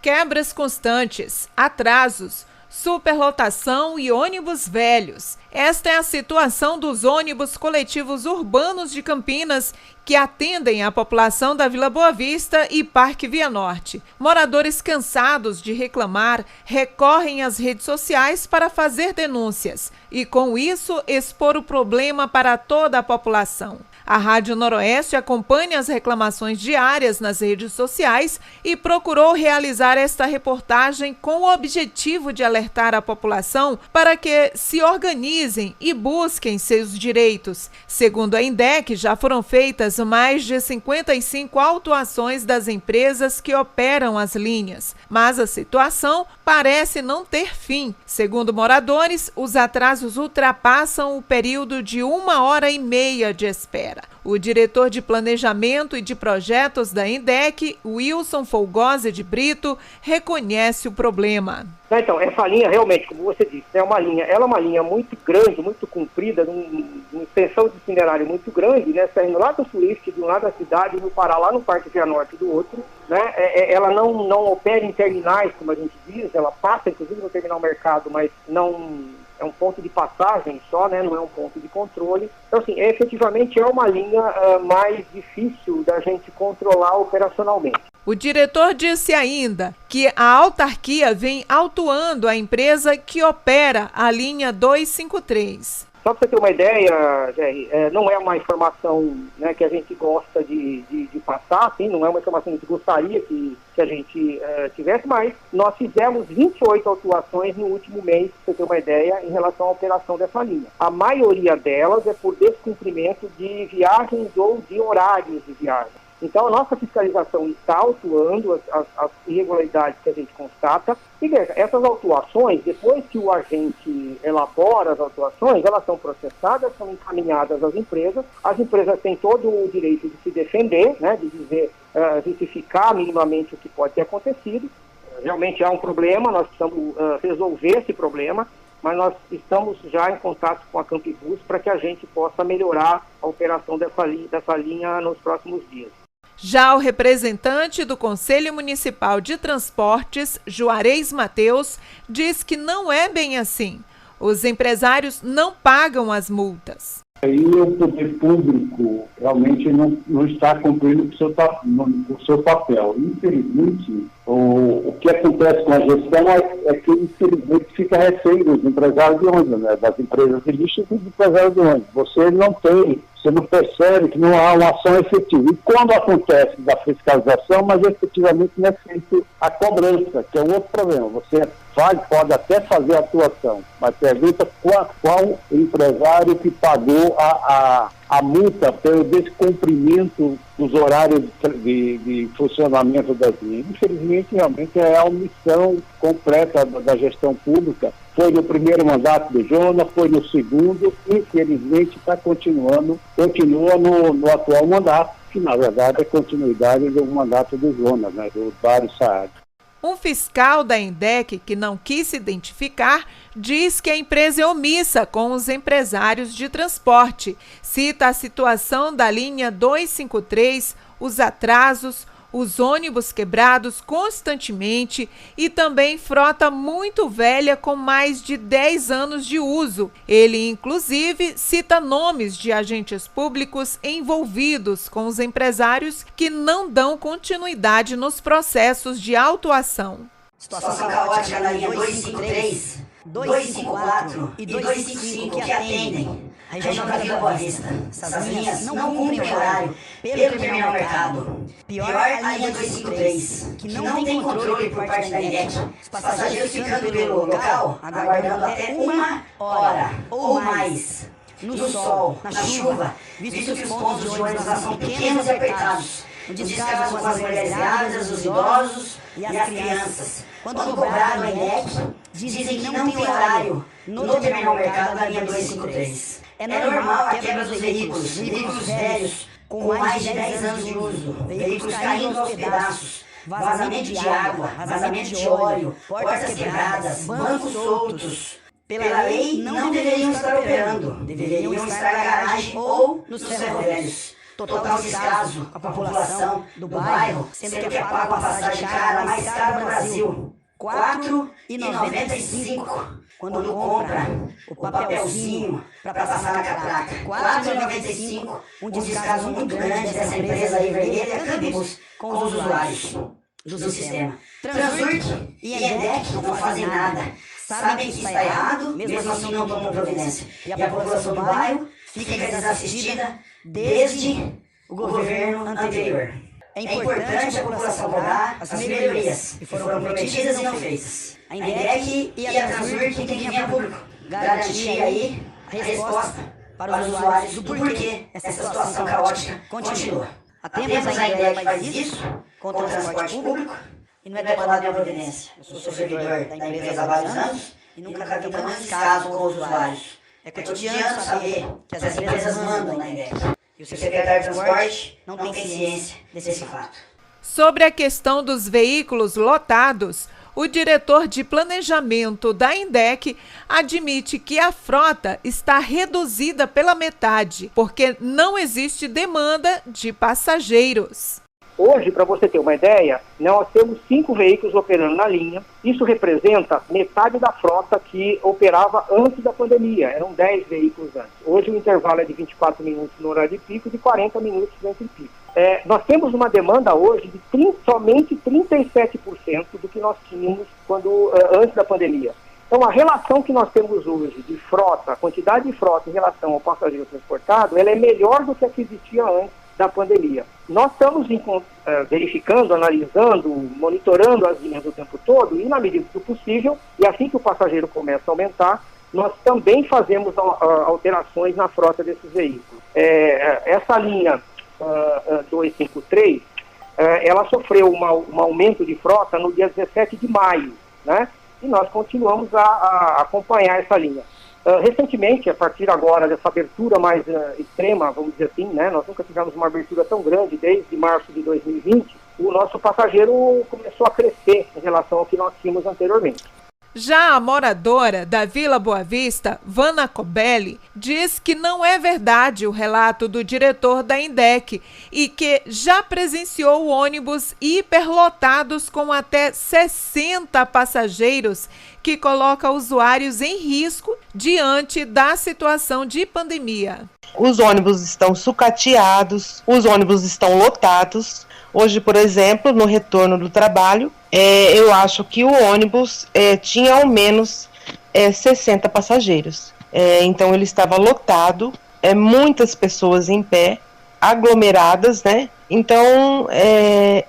Quebras constantes, atrasos, superlotação e ônibus velhos. Esta é a situação dos ônibus coletivos urbanos de Campinas que atendem a população da Vila Boa Vista e Parque Via Norte. Moradores cansados de reclamar recorrem às redes sociais para fazer denúncias e, com isso, expor o problema para toda a população. A Rádio Noroeste acompanha as reclamações diárias nas redes sociais e procurou realizar esta reportagem com o objetivo de alertar a população para que se organizem e busquem seus direitos. Segundo a INDEC, já foram feitas mais de 55 autuações das empresas que operam as linhas, mas a situação parece não ter fim. Segundo moradores, os atrasos ultrapassam o período de 1h30 de espera. O diretor de Planejamento e de Projetos da INDEC, Wilson Folgosi de Brito, reconhece o problema. Então, essa linha realmente, como você disse, ela é uma linha muito grande, muito comprida, numa extensão de itinerário muito grande, né, saindo lá do Swift, de um lado da cidade, e parar lá no Parque Via Norte do outro. Né, ela não opera em terminais, como a gente diz, ela passa inclusive no terminal mercado, mas não é um ponto de passagem só, né, não é um ponto de controle. Então, assim, efetivamente é uma linha mais difícil da gente controlar operacionalmente. O diretor disse ainda que a autarquia vem autuando a empresa que opera a linha 253. Só para você ter uma ideia, Jerry, não é uma informação, né, que a gente gosta de passar, assim, não é uma informação que a gente gostaria que a gente tivesse, mas nós fizemos 28 autuações no último mês, para você ter uma ideia, em relação à operação dessa linha. A maioria delas é por descumprimento de viagens ou de horários de viagem. Então, a nossa fiscalização está autuando as irregularidades que a gente constata. E veja, essas autuações, depois que o agente elabora as autuações, elas são processadas, são encaminhadas às empresas. As empresas têm todo o direito de se defender, né, de dizer, justificar minimamente o que pode ter acontecido. Realmente há um problema, nós precisamos resolver esse problema, mas nós estamos já em contato com a Campibus para que a gente possa melhorar a operação dessa linha nos próximos dias. Já o representante do Conselho Municipal de Transportes, Juarez Mateus, diz que não é bem assim. Os empresários não pagam as multas. Aí o poder público realmente não está cumprindo o seu papel. Infelizmente, o que acontece com a gestão é que, infelizmente, fica refém dos empresários de ônibus, né? Das empresas de lixo e dos empresários de ônibus. Você não percebe que não há uma ação efetiva. E quando acontece da fiscalização, mas efetivamente não é feito a cobrança, que é um outro problema. Você pode até fazer a atuação, mas pergunta qual empresário que pagou a multa pelo descumprimento dos horários de funcionamento das linhas. Infelizmente, realmente é a omissão completa da gestão pública. Foi no primeiro mandato do Jonas, foi no segundo, infelizmente continua no atual mandato, que na verdade é continuidade do mandato do Jonas, né, do Dário Saad. Um fiscal da INDEC, que não quis se identificar, diz que a empresa é omissa com os empresários de transporte. Cita a situação da linha 253, os atrasos, os ônibus quebrados constantemente e também frota muito velha com mais de 10 anos de uso. Ele, inclusive, cita nomes de agentes públicos envolvidos com os empresários que não dão continuidade nos processos de autuação. Situação caótica na linha 253, 254 e 255 que atendem a região da Vila Boa Vista. Essas linhas não cumprem o horário pelo terminal mercado. Pior, a linha 253, que não tem controle por parte da INDEC. Os passageiros ficando pelo local, aguardando até 1 hora ou mais, no sol, na chuva, visto que os pontos de ônibus são pequenos e apertados. O descaso com as mulheres grávidas, os idosos e as crianças. Quando cobrado a INDEC, dizem que não tem horário no terminal mercado da linha 253. É normal a quebra dos veículos velhos com mais de 10 anos de uso, veículos caindo aos pedaços, vazamento de água, vazamento de óleo, portas quebradas, bancos soltos. Pela lei, não deveriam estar operando, deveriam estar na garagem ou nos ferro velhos. total descaso com a população do bairro, sendo que é pago a passagem cara mais cara do Brasil, R$ 4,95. Quando compra o papelzinho para passar na catraca, R$ 4,95, um descaso muito grande dessa empresa aí vermelha, acabamos com os usuários do sistema. Transurc e ENDEC não fazem nada, sabem que está errado, mesmo assim não tomam providência. E a população do bairro fica desassistida desde o governo anterior. É importante a população cobrar as melhorias que foram prometidas e não feitas. A INDEC e a Transurc tem que vir a público garantir aí a resposta para os usuários do porquê essa situação caótica continua. Há tempos a INDEC faz isso contra o transporte público e não é tomada nenhuma providência. Eu sou servidor da empresa há vários anos e nunca vi um descaso com os usuários. É cotidiano saber que as empresas mandam na INDEC. E o secretário de Transporte não tem ciência desse fato. Sobre a questão dos veículos lotados, o diretor de planejamento da INDEC admite que a frota está reduzida pela metade, porque não existe demanda de passageiros. Hoje, para você ter uma ideia, nós temos 5 veículos operando na linha. Isso representa metade da frota que operava antes da pandemia. Eram 10 veículos antes. Hoje o intervalo é de 24 minutos no horário de pico e de 40 minutos entre pico. Nós temos uma demanda hoje de somente 37% do que nós tínhamos antes da pandemia. Então, a relação que nós temos hoje de frota, a quantidade de frota em relação ao passageiro transportado, ela é melhor do que a que existia antes da pandemia. Nós estamos verificando, analisando, monitorando as linhas o tempo todo e, na medida do possível, e assim que o passageiro começa a aumentar, nós também fazemos alterações na frota desses veículos. Essa linha 253, ela sofreu um aumento de frota no dia 17 de maio, né? E nós continuamos a acompanhar essa linha. Recentemente, a partir agora dessa abertura mais extrema, vamos dizer assim, né? Nós nunca tivemos uma abertura tão grande desde março de 2020, o nosso passageiro começou a crescer em relação ao que nós tínhamos anteriormente. Já a moradora da Vila Boa Vista, Vana Cobelli, diz que não é verdade o relato do diretor da INDEC e que já presenciou ônibus hiperlotados com até 60 passageiros, que coloca usuários em risco diante da situação de pandemia. Os ônibus estão sucateados, os ônibus estão lotados. Hoje, por exemplo, no retorno do trabalho, eu acho que o ônibus tinha ao menos 60 passageiros. Então ele estava lotado, muitas pessoas em pé, aglomeradas, né? Então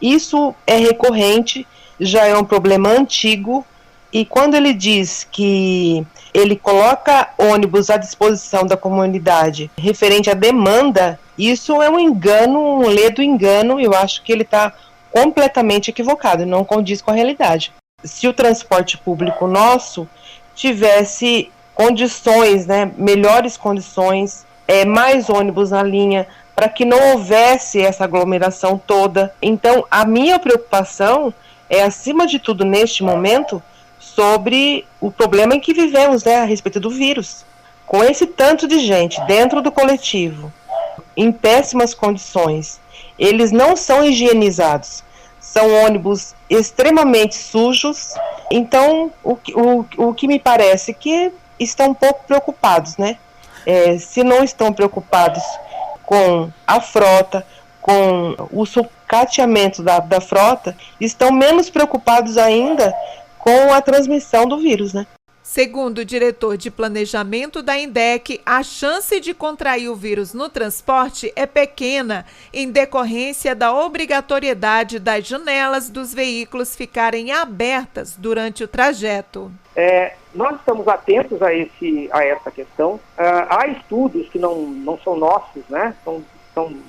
isso é recorrente, já é um problema antigo. E quando ele diz que ele coloca ônibus à disposição da comunidade referente à demanda, isso é um engano, um ledo engano. Eu acho que ele está completamente equivocado, não condiz com a realidade. Se o transporte público nosso tivesse condições, né, melhores condições, mais ônibus na linha, para que não houvesse essa aglomeração toda. Então, a minha preocupação é, acima de tudo, neste momento, sobre o problema em que vivemos, né, a respeito do vírus. Com esse tanto de gente dentro do coletivo, em péssimas condições, eles não são higienizados, são ônibus extremamente sujos. Então, o que me parece que estão um pouco preocupados, né? Se não estão preocupados com a frota, com o sucateamento da frota, estão menos preocupados ainda com a transmissão do vírus, né? Segundo o diretor de planejamento da INDEC, a chance de contrair o vírus no transporte é pequena, em decorrência da obrigatoriedade das janelas dos veículos ficarem abertas durante o trajeto. Nós estamos atentos a essa questão. Há estudos que não são nossos, né? São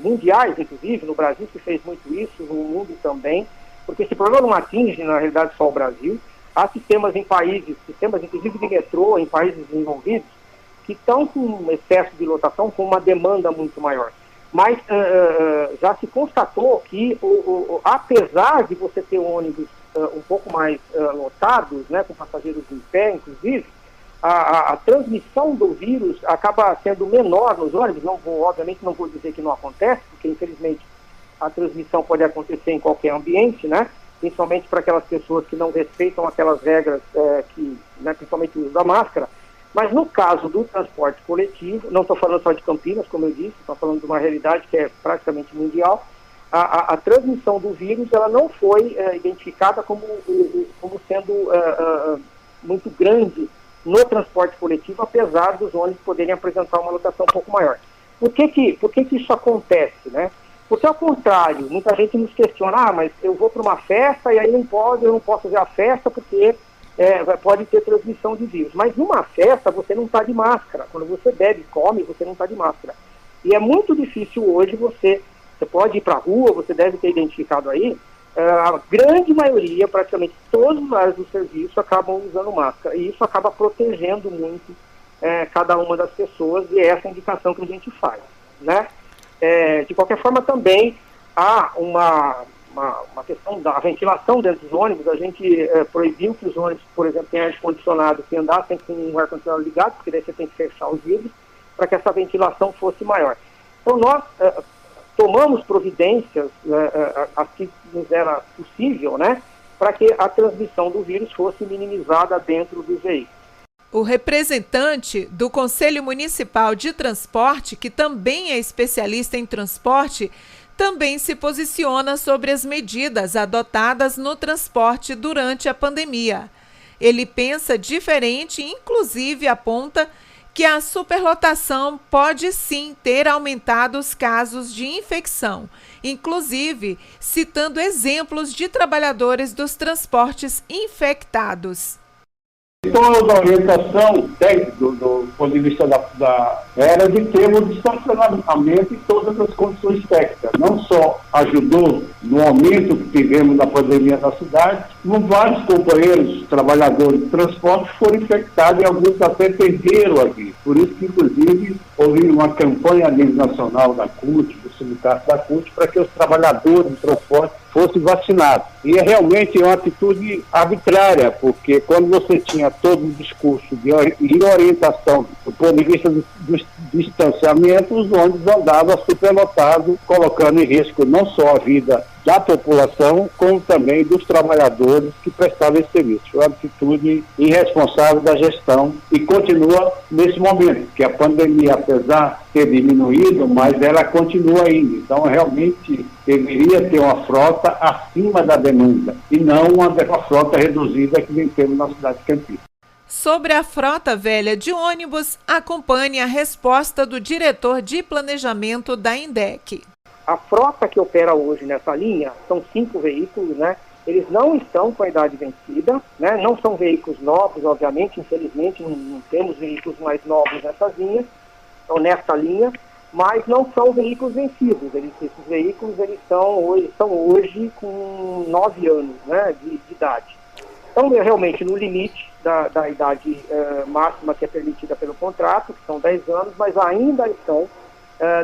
mundiais, inclusive, no Brasil se fez muito isso, no mundo também, porque esse problema não atinge, na realidade, só o Brasil. Há sistemas inclusive de metrô, em países desenvolvidos, que estão com excesso de lotação, com uma demanda muito maior. Mas já se constatou que, apesar de você ter ônibus um pouco mais lotados, né, com passageiros em pé, inclusive, a transmissão do vírus acaba sendo menor nos ônibus. Obviamente não vou dizer que não acontece, porque infelizmente a transmissão pode acontecer em qualquer ambiente, né? Principalmente para aquelas pessoas que não respeitam aquelas regras, né, principalmente o uso da máscara. Mas no caso do transporte coletivo, não estou falando só de Campinas, como eu disse, estou falando de uma realidade que é praticamente mundial, a transmissão do vírus ela não foi identificada como sendo muito grande no transporte coletivo, apesar dos ônibus poderem apresentar uma lotação um pouco maior. Por que isso acontece, né? Porque, ao contrário, muita gente nos questiona, mas eu vou para uma festa e aí eu não posso ver a festa porque pode ter transmissão de vírus. Mas numa festa você não está de máscara. Quando você bebe, come, você não está de máscara. E é muito difícil hoje você pode ir para a rua, você deve ter identificado aí, a grande maioria, praticamente todos os áreas do serviço acabam usando máscara. E isso acaba protegendo muito cada uma das pessoas, e é essa a indicação que a gente faz, né? De qualquer forma, também há uma questão da ventilação dentro dos ônibus. A gente proibiu que os ônibus, por exemplo, tenham ar-condicionado, que andassem com um ar-condicionado ligado, porque daí você tem que fechar os vidros, para que essa ventilação fosse maior. Então, nós tomamos providências, assim que nos era possível, né, para que a transmissão do vírus fosse minimizada dentro dos veículos. O representante do Conselho Municipal de Transporte, que também é especialista em transporte, também se posiciona sobre as medidas adotadas no transporte durante a pandemia. Ele pensa diferente e, inclusive, aponta que a superlotação pode sim ter aumentado os casos de infecção, inclusive citando exemplos de trabalhadores dos transportes infectados. Toda a orientação do ponto de vista era de termos distanciamento em todas as condições técnicas. Não só ajudou no aumento que tivemos da pandemia na cidade, como vários companheiros, trabalhadores de transporte foram infectados e alguns até perderam a vida. Por isso que, inclusive, houve uma campanha a nível nacional da CUT, do sindicato da CUT, para que os trabalhadores de transporte fossem vacinados. E é realmente uma atitude arbitrária, porque quando você tinha todo o discurso de orientação do ponto de vista do distanciamento, os ônibus andavam superlotados, colocando em risco não só a vida da população, como também dos trabalhadores que prestavam esse serviço. Foi uma atitude irresponsável da gestão e continua nesse momento, que a pandemia, apesar de ter diminuído, mas ela continua ainda. Então, realmente, deveria ter uma frota acima da demanda e não uma frota reduzida que vem tendo na cidade de Campinas. Sobre a frota velha de ônibus, acompanhe a resposta do diretor de planejamento da INDEC. A frota que opera hoje nessa linha são 5 veículos, né? Eles não estão com a idade vencida, né? Não são veículos novos, obviamente, infelizmente, não temos veículos mais novos nessas linhas, ou nessa linha, mas não são veículos vencidos. Esses veículos estão hoje com 9 anos, né, de idade. Então, realmente, no limite da idade máxima que é permitida pelo contrato, que são 10 anos, mas ainda estão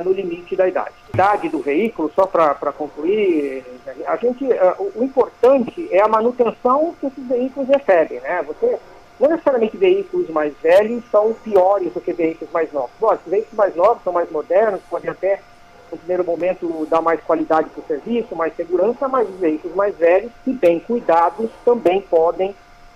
no limite da idade. A idade do veículo, só para concluir, o importante é a manutenção que esses veículos recebem, né? Não necessariamente veículos mais velhos são piores do que veículos mais novos. Lógico, veículos mais novos são mais modernos, podem até, no primeiro momento, dar mais qualidade para o serviço, mais segurança, mas os veículos mais velhos, se bem cuidados, também podem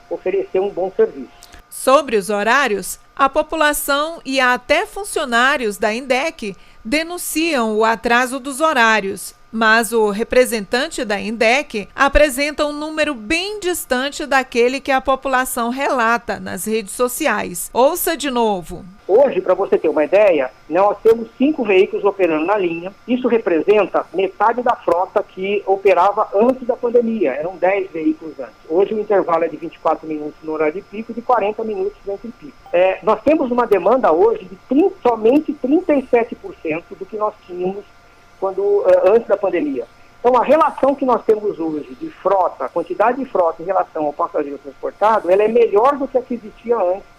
oferecer um bom serviço. Sobre os horários, a população e até funcionários da INDEC denunciam o atraso dos horários, mas o representante da INDEC apresenta um número bem distante daquele que a população relata nas redes sociais. Ouça de novo. Hoje, para você ter uma ideia, nós temos 5 veículos operando na linha. Isso representa metade da frota que operava antes da pandemia. Eram 10 veículos antes. Hoje o intervalo é de 24 minutos no horário de pico e de 40 minutos entre pico. Nós temos uma demanda hoje de somente 37% do que nós tínhamos antes da pandemia. Então, a relação que nós temos hoje de frota, a quantidade de frota em relação ao passageiro transportado, ela é melhor do que a que existia antes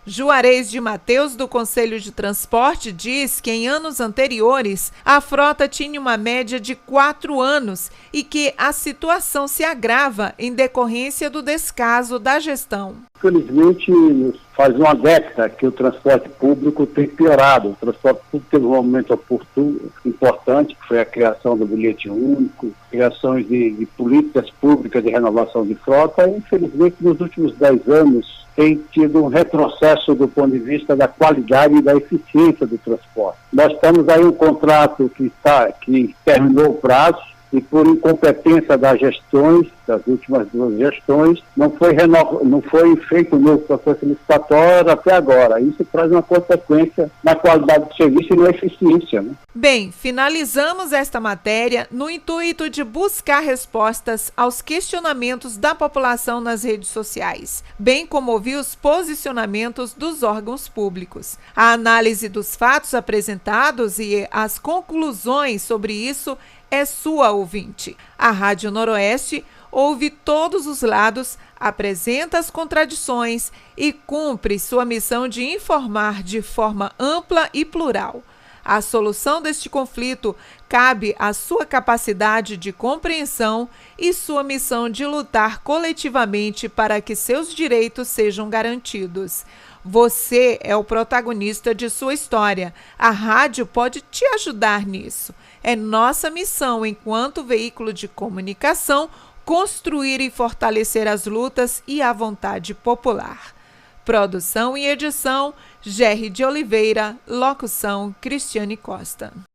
Juarez de Mateus, do Conselho de Transporte, diz que em anos anteriores a frota tinha uma média de 4 anos e que a situação se agrava em decorrência do descaso da gestão. Infelizmente, faz uma década que o transporte público tem piorado. O transporte público teve um momento importante, que foi a criação do bilhete único, criações de políticas públicas de renovação de frota. E, infelizmente, nos últimos 10 anos, tem tido um retrocesso do ponto de vista da qualidade e da eficiência do transporte. Nós temos aí um contrato que terminou o prazo, e por incompetência das últimas 2 gestões, não foi feito um novo processo licitatório até agora. Isso traz uma consequência na qualidade do serviço e na eficiência, né? Bem, finalizamos esta matéria no intuito de buscar respostas aos questionamentos da população nas redes sociais, bem como ouvir os posicionamentos dos órgãos públicos. A análise dos fatos apresentados e as conclusões sobre isso é sua, ouvinte. A Rádio Noroeste ouve todos os lados, apresenta as contradições e cumpre sua missão de informar de forma ampla e plural. A solução deste conflito cabe à sua capacidade de compreensão e sua missão de lutar coletivamente para que seus direitos sejam garantidos. Você é o protagonista de sua história. A rádio pode te ajudar nisso. É nossa missão, enquanto veículo de comunicação, construir e fortalecer as lutas e a vontade popular. Produção e edição, Gerry de Oliveira. Locução, Cristiane Costa.